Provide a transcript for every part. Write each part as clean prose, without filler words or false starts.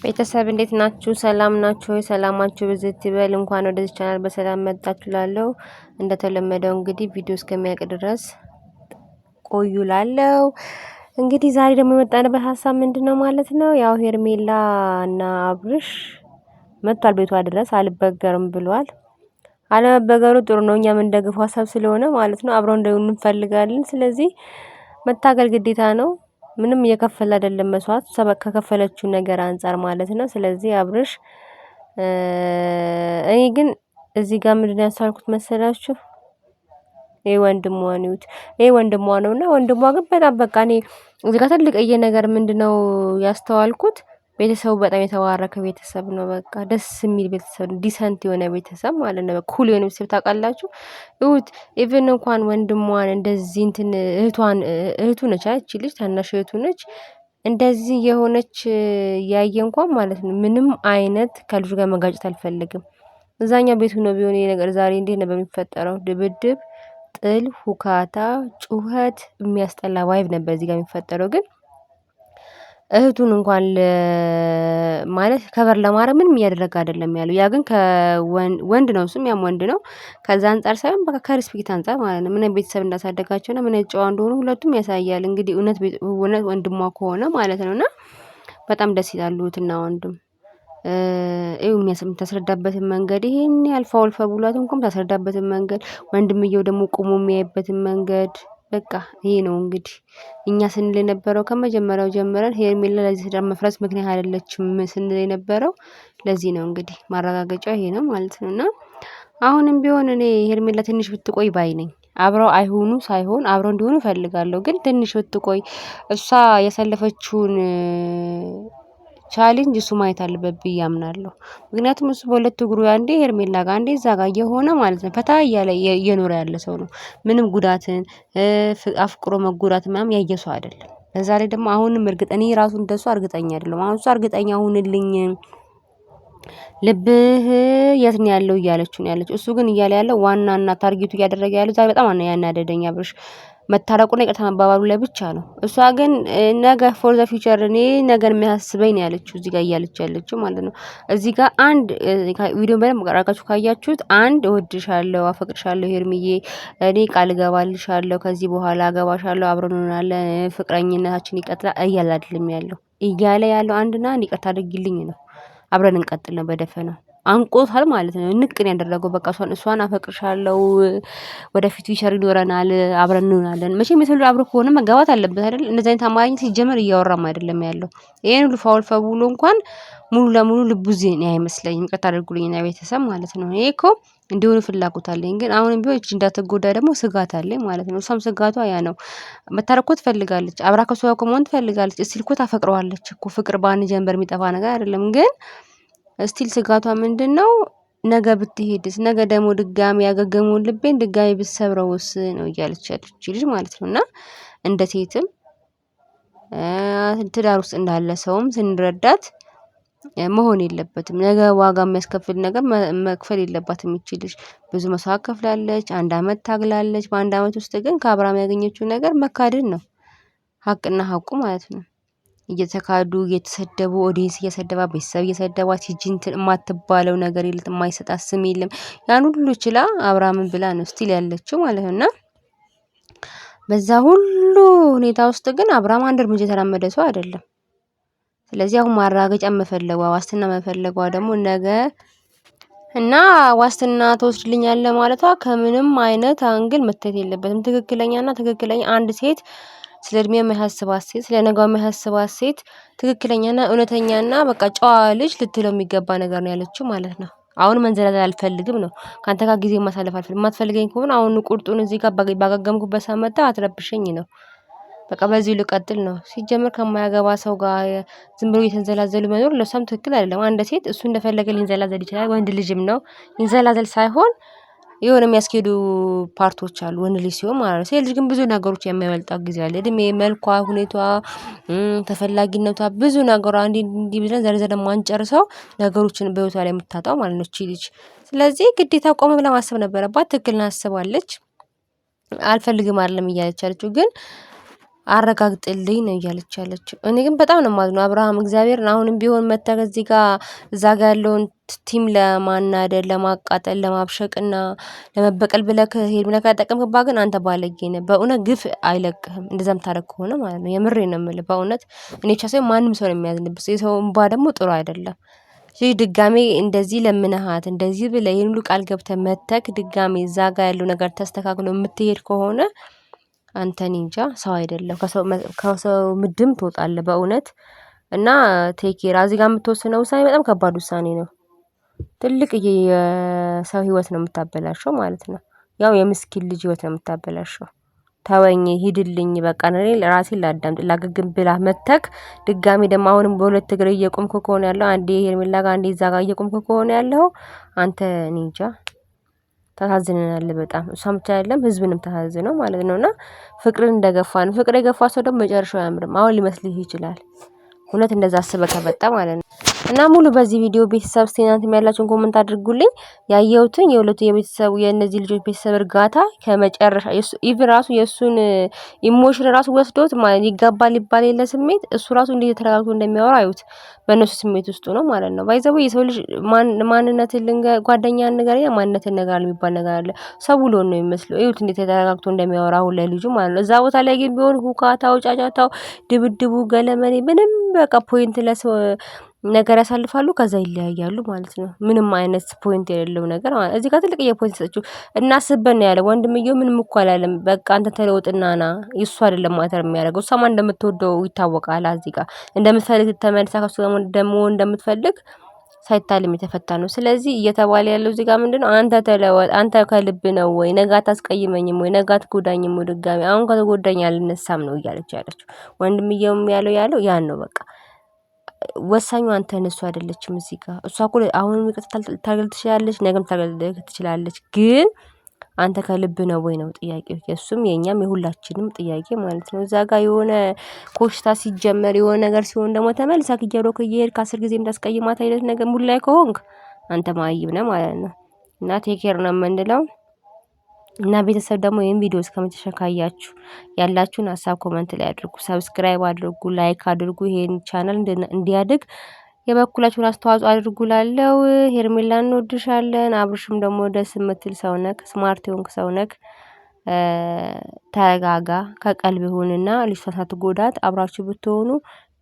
ቤተሰብ እንዴት ናችሁ? ሰላም ናችሁ? ሰላማችሁ ብዝት ይበል። እንኳን ወደዚህ ቻናል በሰላም መጣችሁ ላለው እንደተለመደው እንግዲህ ቪዲዮ እስከሚያልቅ ድረስ ቆዩ ላለው እንግዲህ ዛሬ ደግሞ የመጣንበት ሀሳብ ምንድነው ማለት ነው? ያው ሄርሜላ እና አብርሽ መጥቷል ቤቷ ድረስ አልበገርም ብሏል። አለመበገሩ ጥሩ ነው። እኛ የምንደግፈው ሀሳብ ስለሆነ ማለት ነው። አብረው እንደሆኑ እንፈልጋለን። ስለዚህ መታገል ግዴታ ነው። ምንም እየከፈለ አይደለም መስዋዕት ከከፈለችው ነገር አንፃር ማለት ነው። ስለዚህ አብርሽ እኔ ግን እዚህ ጋር ምንድነው ያሳልኩት መሰላችሁ? ይሄ ወንድሟን ይሁት ይሄ ወንድሟ ነውና ወንድሟ ግን በጣም በቃ እኔ እዚህ ጋር ትልቅዬ ነገር ምንድነው ያስተዋልኩት? ቤተሰቡ በጣም የተባረከ ቤተሰብ ነው። በቃ ደስ የሚል ቤተሰብ ዲሰንት የሆነ ቤተሰብ ማለት ነው። ኩል የሆነ ቤተሰብ ታውቃላችሁ። እሁት ኢቭን እንኳን ወንድሟን እንደዚህ እንትን እህቱ ነች እቺ ልጅ ታናሽ እህቱ ነች። እንደዚህ የሆነች ያየ እንኳን ማለት ነው ምንም አይነት ከልጁ ጋር መጋጨት አልፈልግም። እዛኛው ቤቱ ነው ቢሆን ይሄ ነገር ዛሬ እንዴት ነበር የሚፈጠረው? ድብድብ፣ ጥል፣ ሁካታ፣ ጩኸት የሚያስጠላ ቫይብ ነበር እዚህ ጋር የሚፈጠረው ግን እህቱን እንኳን ማለት ከበር ለማድረግ ምንም እያደረገ አይደለም ያለው። ያ ግን ከወንድ ነው እሱም ያም ወንድ ነው። ከዛ አንፃር ሳይሆን በቃ ከሪስፔክት አንፃር ማለት ነው። ምን ቤተሰብ እንዳሳደጋቸውና ምን ጨዋ እንደሆኑ ሁለቱም ያሳያል። እንግዲህ እውነት ወንድሟ ከሆነ ማለት ነውና በጣም ደስ ይላሉ እህትና ወንድም። የምታስረዳበትን መንገድ ይሄን አልፋ አልፋ ብሏት እንኳን ታስረዳበትን መንገድ ወንድምየው ደግሞ ቆሞ የሚያይበትን መንገድ በቃ ይሄ ነው እንግዲህ እኛ ስንል የነበረው ከመጀመሪያው ጀምረን ሄርሜላ ለዚህ ትዳር መፍረስ ምክንያት አይደለችም ስንል የነበረው ለዚህ ነው እንግዲህ ማረጋገጫው ይሄ ነው ማለት ነው። እና አሁንም ቢሆን እኔ ሄርሜላ ትንሽ ብትቆይ ባይ ነኝ። አብረው አይሆኑ ሳይሆን አብረው እንዲሆኑ እፈልጋለሁ። ግን ትንሽ ብትቆይ እሷ ያሳለፈችውን ቻሌንጅ እሱ ማየት አለበት ብዬ አምናለሁ። ምክንያቱም እሱ በሁለት እግሩ አንዴ ሄርሜላ ጋር አንዴ እዛ ጋር እየሆነ ማለት ነው ፈታ እያለ እየኖረ ያለ ሰው ነው። ምንም ጉዳትን አፍቅሮ መጎዳት ምናምን ያየ ሰው አይደለም። በዛ ላይ ደግሞ አሁንም እኔ ራሱ እንደሱ እርግጠኛ አይደለሁም። አሁን እሷ እርግጠኛ ሁንልኝ ልብህ የት ነው ያለው እያለችው ነው ያለችው። እሱ ግን እያለ ያለው ዋናና ታርጌቱ እያደረገ ያለው ዛሬ በጣም ያናደደኝ አብርሽ መታረቁና ይቅርታ መባባሉ ላይ ብቻ ነው። እሷ ግን ነገ ፎር ዘ ፊውቸር እኔ ነገን የሚያስበኝ ነው ያለችው እዚህ ጋር እያለች ያለችው ማለት ነው። እዚህ ጋር አንድ ቪዲዮን በደንብ ቀራቃችሁ ካያችሁት አንድ እወድሻለሁ፣ አፈቅርሻለሁ ሄርሚዬ እኔ ቃል እገባልሻለሁ ከዚህ በኋላ አገባሻለሁ፣ አብረን እንሆናለን፣ ፍቅረኝነታችን ይቀጥላል እያለ አይደለም ያለው። እያለ ያለው አንድና አንድ ይቅርታ አድርጊልኝ ነው። አብረን እንቀጥል ነው በደፈናው አንቆታል ማለት ነው። ንቅን ያደረገው በቃ እሷን አፈቅርሻለሁ ወደፊት ፊውቸር ይኖረናል አብረን እንሆናለን። መቼም የሰው ልጅ አብሮ ከሆነ መጋባት አለበት አይደል? እንደዚህ አይነት አማርኛ ሲጀመር እያወራም አይደለም ያለው። ይሄን ሁሉ ፋውል ፈቡሎ እንኳን ሙሉ ለሙሉ ልቡ ዜና አይመስለኝም። ይቅርታ አድርጉልኝና ቤተሰብ ማለት ነው። ይሄ እኮ እንዲሆኑ ፍላጎት አለኝ። ግን አሁንም ቢሆን እቺ እንዳትጎዳ ደግሞ ስጋት አለኝ ማለት ነው። እሷም ስጋቷ ያ ነው። መታረቅ እኮ ትፈልጋለች፣ አብራ ከሷ ጋር መሆን ትፈልጋለች። እስቲል እኮ ታፈቅረዋለች እኮ ፍቅር በአንድ ጀንበር የሚጠፋ ነገር አይደለም። ግን እስቲል ስጋቷ ምንድነው? ነገ ብትሄድስ ነገ ደግሞ ድጋሚ ያገገመውን ልቤን ድጋሚ ብትሰብረውስ ነው እያለች ያለች ልጅ ማለት ነው። እና እንደ ሴትም ትዳር ውስጥ እንዳለ ሰውም ስንረዳት መሆን የለበትም። ነገ ዋጋ የሚያስከፍል ነገር መክፈል የለባትም። ይቺ ልጅ ብዙ መስዋዕት ከፍላለች። 1 አመት ታግላለች። በ1 አመት ውስጥ ግን ከአብርሃም ያገኘችው ነገር መካድን ነው። ሀቅና ሀቁ ማለት ነው። እየተካዱ እየተሰደቡ ኦዲየንስ እየሰደባት ቤተሰብ እየሰደባት ሂጂ እንትን የማትባለው ነገር የለም። የማይሰጣት ስም የለም። ያን ሁሉ ችላ አብርሃምን ብላ ነው ስቲል ያለችው ማለት ነው። እና በዛ ሁሉ ሁኔታ ውስጥ ግን አብርሃም አንድ እርምጃ የተራመደ ሰው አይደለም። ስለዚህ አሁን ማረጋገጫ መፈለጓ ዋስትና መፈለጓ ደግሞ ነገ እና ዋስትና ትወስድልኛለህ ማለቷ ከምንም አይነት አንግል መታየት የለበትም። ትክክለኛና ትክክለኛ አንድ ሴት ስለ እድሜው የሚያሳስባት ሴት ስለ ነገው የሚያሳስባት ሴት ትክክለኛና እውነተኛና በቃ ጨዋ ልጅ ልትለው የሚገባ ነገር ነው ያለችው ማለት ነው። አሁን መንዘላዘል አልፈልግም ነው። ካንተ ጋር ጊዜ ማሳለፍ አልፈልግም። የማትፈልገኝ ከሆነ አሁን ቁርጡን እዚህ ጋር ባገገምኩበት ሳመጣ አትረብሸኝ ነው። በቃ በዚሁ ልቀጥል ነው። ሲጀምር ከማያገባ ሰው ጋር ዝም ብሎ እየተንዘላዘሉ መኖር ለሷም ትክክል አይደለም። አንድ ሴት እሱ እንደፈለገ ሊንዘላዘል ይችላል። ወንድ ልጅም ነው። ይንዘላዘል ሳይሆን የሆነ የሚያስኬዱ ፓርቶች አሉ ወንድ ልጅ ሲሆን ማለት ነው። ሴት ልጅ ግን ብዙ ነገሮች የሚያመልጣት ጊዜ አለ። እድሜ፣ መልኳ፣ ሁኔታዋ፣ ተፈላጊነቷ ብዙ ነገሯ እንዲህ ብለን ዘርዝረን ማንጨርሰው ነገሮችን በህይወቷ ላይ የምታጣው ማለት ነው እቺ ልጅ። ስለዚህ ግዴታ ቆም ብላ ማሰብ ነበረባት። ትክክል አስባለች። አልፈልግም አይደለም እያለች ያለችው ግን አረጋግጥልኝ ነው እያለች ያለችው። እኔ ግን በጣም ነው የማዝነው አብርሃም እግዚአብሔርን አሁንም ቢሆን መተህ እዚህ ጋር እዛ ጋር ያለውን ቲም ለማናደድ ለማቃጠል ለማብሸቅና ለመበቀል ብለህ ሄርሜላ ከተጠቀምክባት ግን አንተ ባለጌ ነህ። በእውነት ግፍ አይለቅህም እንደዛ የምታደርግ ከሆነ ማለት ነው። የምሬን ነው የምልህ በእውነት እኔ ብቻ ሳይሆን ማንም ሰው ነው የሚያዝንብህ። የሰው እንባ ደግሞ ጥሩ አይደለም። ስለዚህ ድጋሜ እንደዚህ ለምነሃት እንደዚህ ብለህ ይሄን ሁሉ ቃል ገብተህ መተክ ድጋሜ እዛ ጋር ያለው ነገር ተስተካክሎ የምትሄድ ከሆነ አንተ እኔ እንጃ ሰው አይደለም ከሰው ምድብ ትወጣለህ በእውነት። እና ቴክ ኬር እዚህ ጋር የምትወስነው ውሳኔ በጣም ከባድ ውሳኔ ነው። ትልቅዬ የሰው ህይወት ነው የምታበላሸው ማለት ነው። ያው የምስኪን ልጅ ህይወት ነው የምታበላሸው። ተወኝ ሂድልኝ በቃ እኔ ራሴን ላዳምጥ ላገግም ብላ መተክ ድጋሜ ደግሞ አሁንም በሁለት እግር እየቆምክ ከሆነ ያለው አንዴ ሄርሜላ ጋር አንዴ እዛ ጋር እየቆምክ ከሆነ ያለው አንተ እኔ እንጃ ታሳዝነናለህ በጣም እሷም ብቻ አይደለም ህዝብንም ታሳዝነው ማለት ነው። እና ፍቅርን እንደገፋ ነው ፍቅር የገፋ ሰው ደግሞ መጨረሻው አያምርም። አሁን ሊመስልህ ይችላል እውነት እንደዛ አስበህ ከመጣ ማለት ነው። እና ሙሉ በዚህ ቪዲዮ ቤተሰብ እስቲ እናንተም ያላችሁን ኮሜንት አድርጉልኝ። ያየሁትን የሁለቱ የቤተሰቡ የእነዚህ ልጆች ቤተሰብ እርጋታ ከመጨረሻ ኢቭን ራሱ የእሱን ኢሞሽን ራሱ ወስዶት ማለት ይገባል ሊባል የለ ስሜት እሱ ራሱ እንዴት ተረጋግቶ እንደሚያወራ አዩት። በእነሱ ስሜት ውስጥ ነው ማለት ነው። ባይ ዘ ዌይ የሰው ልጅ ማንነትን ጓደኛን ንገረኝ ማንነትን ነገር የሚባል ነገር አለ። ሰው ውሎ ነው የሚመስለው። እዩት እንዴት ተረጋግቶ እንደሚያወራ አሁን ላይ ልጁ ማለት ነው። እዛ ቦታ ላይ ግን ቢሆን ሁካታው፣ ጫጫታው፣ ድብድቡ፣ ገለመኔ ምንም በቃ ፖይንት ለስ ነገር ያሳልፋሉ ከዛ ይለያያሉ ማለት ነው። ምንም አይነት ፖይንት የሌለው ነገር ማለት እዚህ ጋር ትልቅ የፖይንት ሰጪው እናስበን ነው ያለ ወንድምየው ምንም እኮ አላለም። በቃ አንተ ተለውጥና ና እሱ አይደለም ማተር የሚያደርገው እሷማ እንደምትወደው ይታወቃል። እዚህ ጋር እንደምትፈልግ ተመልሳ ከሱ ደግሞ እንደምትፈልግ ሳይታለም የተፈታ ነው። ስለዚህ እየተባለ ያለው እዚህ ጋር ምንድነው አንተ ተለወጥ አንተ ከልብ ነው ወይ ነገ አታስቀይመኝም ወይ ነገ አትጎዳኝም ወይ ድጋሚ አሁን ከተጎዳኝ አልነሳም ነው እያለች ያለችው። ወንድምየውም ያለው ያን ነው በቃ ወሳኙ አንተ ነህ እሱ አይደለችም። እዚህ ጋር እሷ እኮ አሁንም ይቅርታ ልታደርግ ትችላለች ነገም ልታደርግ ትችላለች። ግን አንተ ከልብ ነው ወይ ነው ጥያቄው። የእሱም የእኛም የሁላችንም ጥያቄ ማለት ነው። እዛ ጋር የሆነ ኮሽታ ሲጀመር የሆነ ነገር ሲሆን ደግሞ ተመልሳ እየሮክ እየሄድክ 10 ጊዜ የምታስቀይማት አይነት ነገር ሙሉ ላይ ከሆንክ አንተ መሃይም ነህ ማለት ነው። እና ቴክ ኬር ነው የምንለው። እና ቤተሰብ ደግሞ ይሄን ቪዲዮ እስከመጨረሻ ካያችሁ ያላችሁን ሀሳብ ኮሜንት ላይ አድርጉ፣ ሰብስክራይብ አድርጉ፣ ላይክ አድርጉ። ይሄን ቻናል እንዲያድግ የበኩላችሁን አስተዋጽኦ አድርጉ። ላለው ሄርሜላ እንወድሻለን። አብርሽም ደግሞ ደስ የምትል ሰው ነክ፣ ስማርት የሆንክ ሰው ነክ። ተረጋጋ፣ ከቀልብ ይሁንና ልጅቷን ሳትጎዳት አብራችሁ ብትሆኑ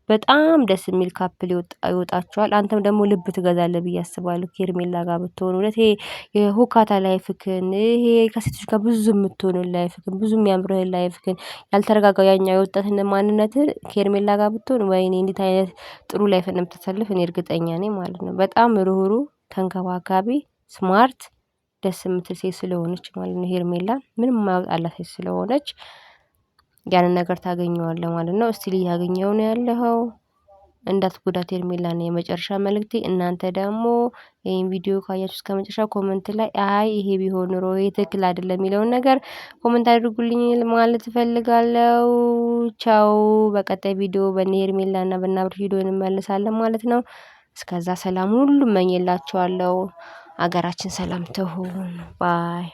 በጣም ደስ የሚል ካፕል ይወጣችኋል። አንተም ደግሞ ልብ ትገዛለህ ብዬ አስባለሁ ከሄርሜላ ጋር ብትሆኑ። እውነት ይሄ የሁካታ ላይፍክን ይሄ ከሴቶች ጋር ብዙ የምትሆንን ላይፍክን ብዙ የሚያምርህን ላይፍክን ያልተረጋጋው ያኛው የወጣትነት ማንነትህን ከሄርሜላ ጋር ብትሆን ወይኔ እንዴት አይነት ጥሩ ላይፍ እንደምታሳልፍ እኔ እርግጠኛ ነኝ ማለት ነው። በጣም ሩህሩህ፣ ተንከባካቢ፣ ስማርት ደስ የምትል ሴት ስለሆነች ማለት ነው። ሄርሜላ ምንም የማያወጣላት ሴት ስለሆነች ያንን ነገር ታገኘዋለህ ማለት ነው። እስቲል እያገኘኸው ነው ያለኸው። እንዳትጎዳት ሄርሜላ ነው የመጨረሻ መልእክቴ። እናንተ ደግሞ ይሄን ቪዲዮ ካያችሁ እስከመጨረሻ ኮሜንት ላይ አይ ይሄ ቢሆን ኖሮ ይሄ ትክክል አይደለም የሚለውን ነገር ኮሜንት አድርጉልኝ ማለት እፈልጋለሁ። ቻው። በቀጣይ ቪዲዮ በእነ ሄርሜላና በእነ አብርሽ ቪዲዮ እንመለሳለን ማለት ነው። እስከዛ ሰላም ሁሉ እመኝላችኋለሁ። አገራችን ሰላም ትሁን። ባይ